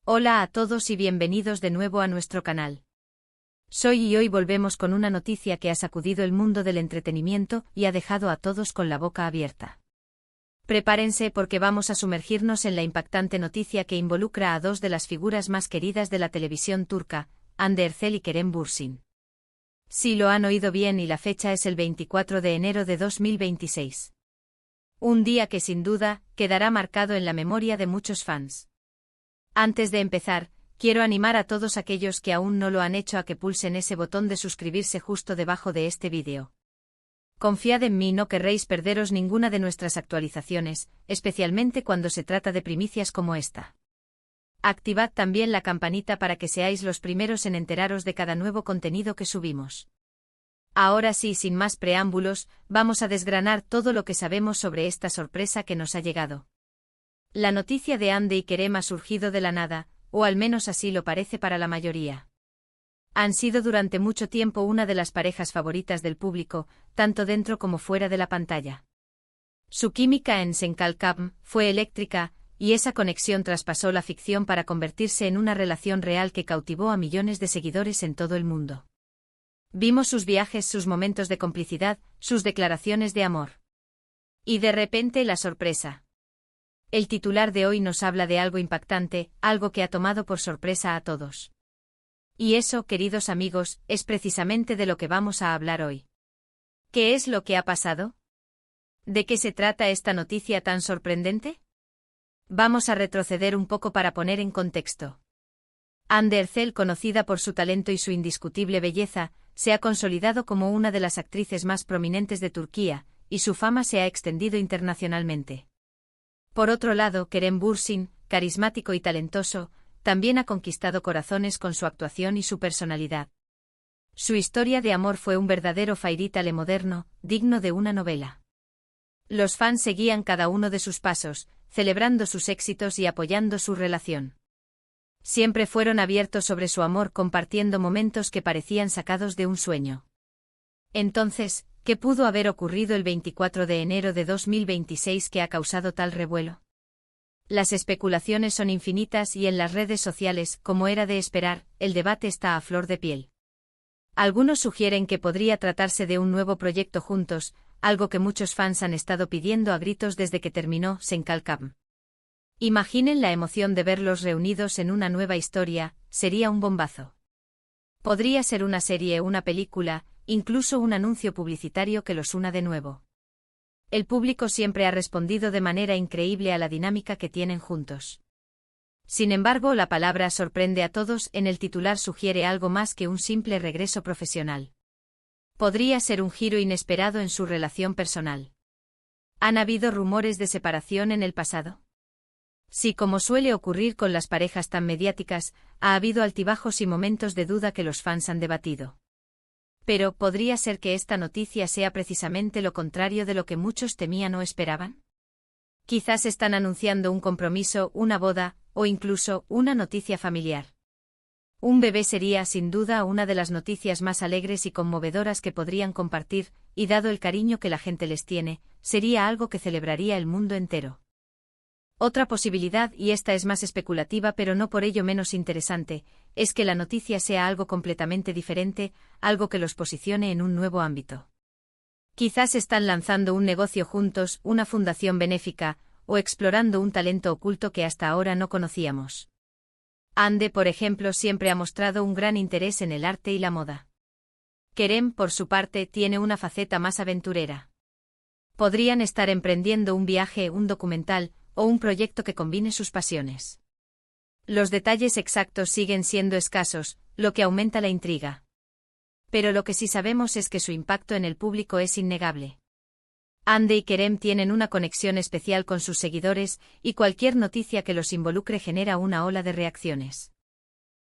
Hola a todos y bienvenidos de nuevo a nuestro canal. Soy y hoy volvemos con una noticia que ha sacudido el mundo del entretenimiento y ha dejado a todos con la boca abierta. Prepárense porque vamos a sumergirnos en la impactante noticia que involucra a dos de las figuras más queridas de la televisión turca, Hande Erçel y Kerem Bürsin. Sí, lo han oído bien y la fecha es el 24 de enero de 2026. Un día que sin duda quedará marcado en la memoria de muchos fans. Antes de empezar, quiero animar a todos aquellos que aún no lo han hecho a que pulsen ese botón de suscribirse justo debajo de este vídeo. Confiad en mí, no querréis perderos ninguna de nuestras actualizaciones, especialmente cuando se trata de primicias como esta. Activad también la campanita para que seáis los primeros en enteraros de cada nuevo contenido que subimos. Ahora sí, sin más preámbulos, vamos a desgranar todo lo que sabemos sobre esta sorpresa que nos ha llegado. La noticia de Hande y Kerem ha surgido de la nada, o al menos así lo parece para la mayoría. Han sido durante mucho tiempo una de las parejas favoritas del público, tanto dentro como fuera de la pantalla. Su química en Sen Kalkam fue eléctrica, y esa conexión traspasó la ficción para convertirse en una relación real que cautivó a millones de seguidores en todo el mundo. Vimos sus viajes, sus momentos de complicidad, sus declaraciones de amor. Y de repente la sorpresa. El titular de hoy nos habla de algo impactante, algo que ha tomado por sorpresa a todos. Y eso, queridos amigos, es precisamente de lo que vamos a hablar hoy. ¿Qué es lo que ha pasado? ¿De qué se trata esta noticia tan sorprendente? Vamos a retroceder un poco para poner en contexto. Hande Erçel, conocida por su talento y su indiscutible belleza, se ha consolidado como una de las actrices más prominentes de Turquía, y su fama se ha extendido internacionalmente. Por otro lado, Kerem Bürsin, carismático y talentoso, también ha conquistado corazones con su actuación y su personalidad. Su historia de amor fue un verdadero fairy tale moderno, digno de una novela. Los fans seguían cada uno de sus pasos, celebrando sus éxitos y apoyando su relación. Siempre fueron abiertos sobre su amor, compartiendo momentos que parecían sacados de un sueño. Entonces, ¿qué pudo haber ocurrido el 24 de enero de 2026 que ha causado tal revuelo? Las especulaciones son infinitas y en las redes sociales, como era de esperar, el debate está a flor de piel. Algunos sugieren que podría tratarse de un nuevo proyecto juntos, algo que muchos fans han estado pidiendo a gritos desde que terminó Sen Kalkam. Imaginen la emoción de verlos reunidos en una nueva historia, sería un bombazo. Podría ser una serie, una película, incluso un anuncio publicitario que los una de nuevo. El público siempre ha respondido de manera increíble a la dinámica que tienen juntos. Sin embargo, la palabra sorprende a todos, en el titular sugiere algo más que un simple regreso profesional. Podría ser un giro inesperado en su relación personal. ¿Han habido rumores de separación en el pasado? Sí, como suele ocurrir con las parejas tan mediáticas, ha habido altibajos y momentos de duda que los fans han debatido. Pero, ¿podría ser que esta noticia sea precisamente lo contrario de lo que muchos temían o esperaban? Quizás están anunciando un compromiso, una boda, o incluso, una noticia familiar. Un bebé sería, sin duda, una de las noticias más alegres y conmovedoras que podrían compartir, y dado el cariño que la gente les tiene, sería algo que celebraría el mundo entero. Otra posibilidad, y esta es más especulativa pero no por ello menos interesante, es que la noticia sea algo completamente diferente, algo que los posicione en un nuevo ámbito. Quizás están lanzando un negocio juntos, una fundación benéfica, o explorando un talento oculto que hasta ahora no conocíamos. Hande, por ejemplo, siempre ha mostrado un gran interés en el arte y la moda. Kerem, por su parte, tiene una faceta más aventurera. Podrían estar emprendiendo un viaje, un documental, o un proyecto que combine sus pasiones. Los detalles exactos siguen siendo escasos, lo que aumenta la intriga. Pero lo que sí sabemos es que su impacto en el público es innegable. Hande y Kerem tienen una conexión especial con sus seguidores, y cualquier noticia que los involucre genera una ola de reacciones.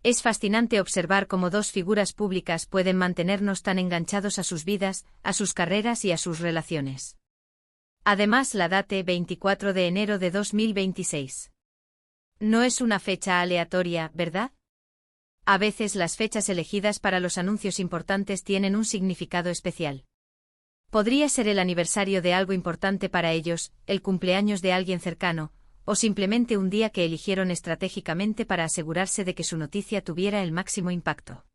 Es fascinante observar cómo dos figuras públicas pueden mantenernos tan enganchados a sus vidas, a sus carreras y a sus relaciones. Además, la data 24 de enero de 2026. No es una fecha aleatoria, ¿verdad? A veces las fechas elegidas para los anuncios importantes tienen un significado especial. Podría ser el aniversario de algo importante para ellos, el cumpleaños de alguien cercano, o simplemente un día que eligieron estratégicamente para asegurarse de que su noticia tuviera el máximo impacto.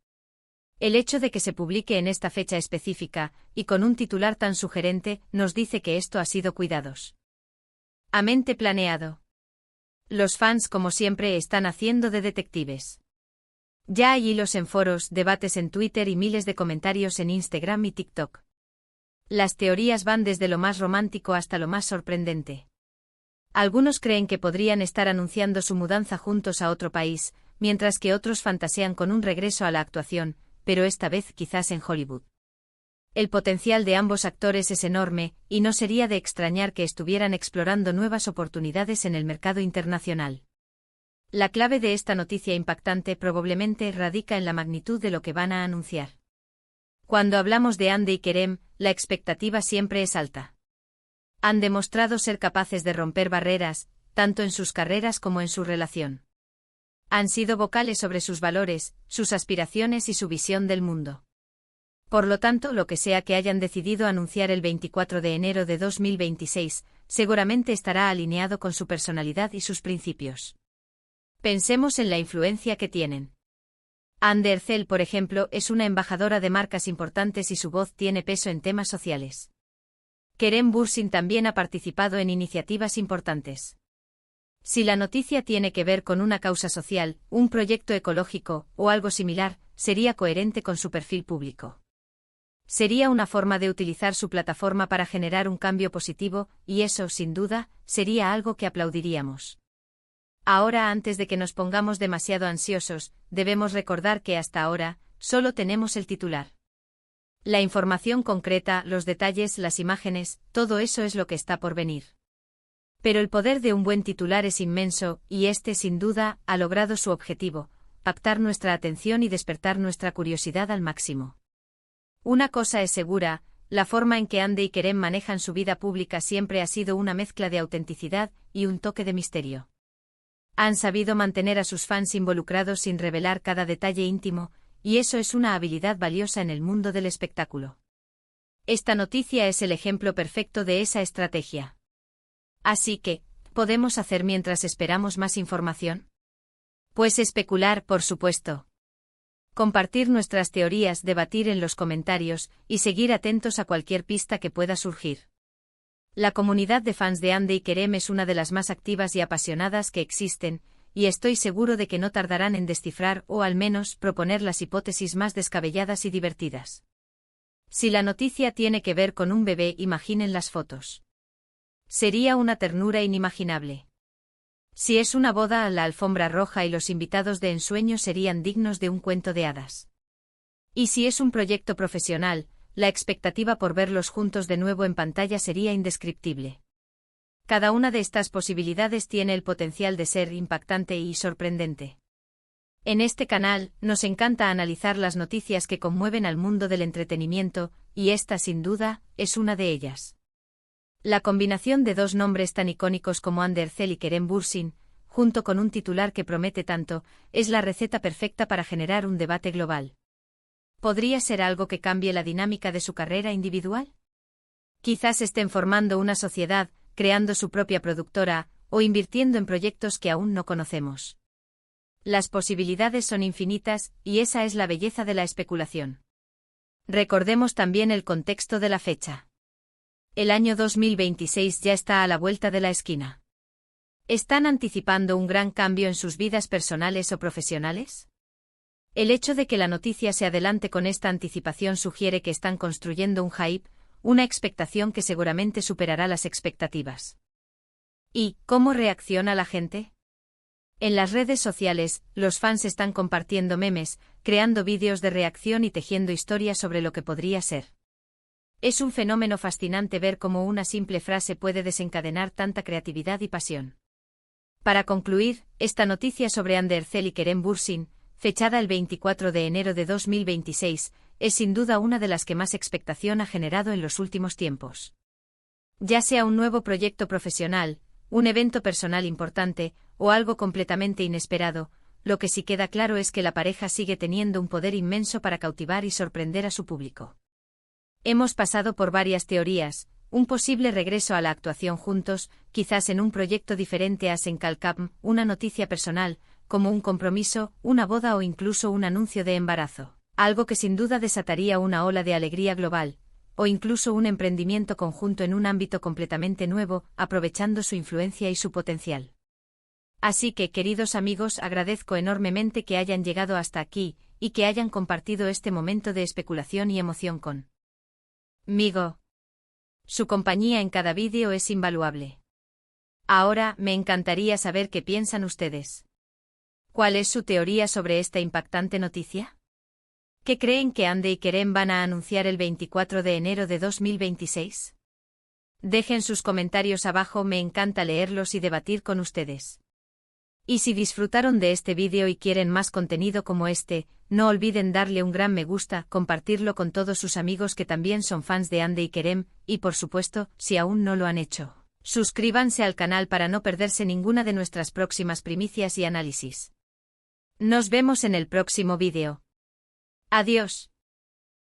El hecho de que se publique en esta fecha específica, y con un titular tan sugerente, nos dice que esto ha sido cuidadosamente planeado. Los fans, como siempre, están haciendo de detectives. Ya hay hilos en foros, debates en Twitter y miles de comentarios en Instagram y TikTok. Las teorías van desde lo más romántico hasta lo más sorprendente. Algunos creen que podrían estar anunciando su mudanza juntos a otro país, mientras que otros fantasean con un regreso a la actuación, pero esta vez quizás en Hollywood. El potencial de ambos actores es enorme, y no sería de extrañar que estuvieran explorando nuevas oportunidades en el mercado internacional. La clave de esta noticia impactante probablemente radica en la magnitud de lo que van a anunciar. Cuando hablamos de Hande y Kerem, la expectativa siempre es alta. Han demostrado ser capaces de romper barreras, tanto en sus carreras como en su relación. Han sido vocales sobre sus valores, sus aspiraciones y su visión del mundo. Por lo tanto, lo que sea que hayan decidido anunciar el 24 de enero de 2026, seguramente estará alineado con su personalidad y sus principios. Pensemos en la influencia que tienen. Hande Erçel, por ejemplo, es una embajadora de marcas importantes y su voz tiene peso en temas sociales. Kerem Bürsin también ha participado en iniciativas importantes. Si la noticia tiene que ver con una causa social, un proyecto ecológico, o algo similar, sería coherente con su perfil público. Sería una forma de utilizar su plataforma para generar un cambio positivo, y eso, sin duda, sería algo que aplaudiríamos. Ahora, antes de que nos pongamos demasiado ansiosos, debemos recordar que hasta ahora, solo tenemos el titular. La información concreta, los detalles, las imágenes, todo eso es lo que está por venir. Pero el poder de un buen titular es inmenso, y este, sin duda, ha logrado su objetivo: captar nuestra atención y despertar nuestra curiosidad al máximo. Una cosa es segura, la forma en que Hande y Kerem manejan su vida pública siempre ha sido una mezcla de autenticidad y un toque de misterio. Han sabido mantener a sus fans involucrados sin revelar cada detalle íntimo, y eso es una habilidad valiosa en el mundo del espectáculo. Esta noticia es el ejemplo perfecto de esa estrategia. Así que, ¿podemos hacer mientras esperamos más información? Pues especular, por supuesto. Compartir nuestras teorías, debatir en los comentarios, y seguir atentos a cualquier pista que pueda surgir. La comunidad de fans de Hande y Kerem es una de las más activas y apasionadas que existen, y estoy seguro de que no tardarán en descifrar o al menos proponer las hipótesis más descabelladas y divertidas. Si la noticia tiene que ver con un bebé, imaginen las fotos. Sería una ternura inimaginable. Si es una boda, la alfombra roja y los invitados de ensueño serían dignos de un cuento de hadas. Y si es un proyecto profesional, la expectativa por verlos juntos de nuevo en pantalla sería indescriptible. Cada una de estas posibilidades tiene el potencial de ser impactante y sorprendente. En este canal, nos encanta analizar las noticias que conmueven al mundo del entretenimiento, y esta, sin duda, es una de ellas. La combinación de dos nombres tan icónicos como Hande Erçel y Kerem Bürsin, junto con un titular que promete tanto, es la receta perfecta para generar un debate global. ¿Podría ser algo que cambie la dinámica de su carrera individual? Quizás estén formando una sociedad, creando su propia productora, o invirtiendo en proyectos que aún no conocemos. Las posibilidades son infinitas, y esa es la belleza de la especulación. Recordemos también el contexto de la fecha. El año 2026 ya está a la vuelta de la esquina. ¿Están anticipando un gran cambio en sus vidas personales o profesionales? El hecho de que la noticia se adelante con esta anticipación sugiere que están construyendo un hype, una expectación que seguramente superará las expectativas. ¿Y cómo reacciona la gente? En las redes sociales, los fans están compartiendo memes, creando vídeos de reacción y tejiendo historias sobre lo que podría ser. Es un fenómeno fascinante ver cómo una simple frase puede desencadenar tanta creatividad y pasión. Para concluir, esta noticia sobre Hande Erçel y Kerem Bürsin, fechada el 24 de enero de 2026, es sin duda una de las que más expectación ha generado en los últimos tiempos. Ya sea un nuevo proyecto profesional, un evento personal importante, o algo completamente inesperado, lo que sí queda claro es que la pareja sigue teniendo un poder inmenso para cautivar y sorprender a su público. Hemos pasado por varias teorías, Un posible regreso a la actuación juntos, quizás en un proyecto diferente a Senkalkam, una noticia personal, como un compromiso, una boda o incluso un anuncio de embarazo. Algo que sin duda desataría una ola de alegría global, o incluso un emprendimiento conjunto en un ámbito completamente nuevo, aprovechando su influencia y su potencial. Así que, queridos amigos, agradezco enormemente que hayan llegado hasta aquí, y que hayan compartido este momento de especulación y emoción conmigo. Su compañía en cada vídeo es invaluable. Ahora, me encantaría saber qué piensan ustedes. ¿Cuál es su teoría sobre esta impactante noticia? ¿Qué creen que Hande y Kerem van a anunciar el 24 de enero de 2026? Dejen sus comentarios abajo, me encanta leerlos y debatir con ustedes. Y si disfrutaron de este vídeo y quieren más contenido como este, no olviden darle un gran me gusta, compartirlo con todos sus amigos que también son fans de Hande y Kerem, y por supuesto, si aún no lo han hecho, suscríbanse al canal para no perderse ninguna de nuestras próximas primicias y análisis. Nos vemos en el próximo vídeo. Adiós.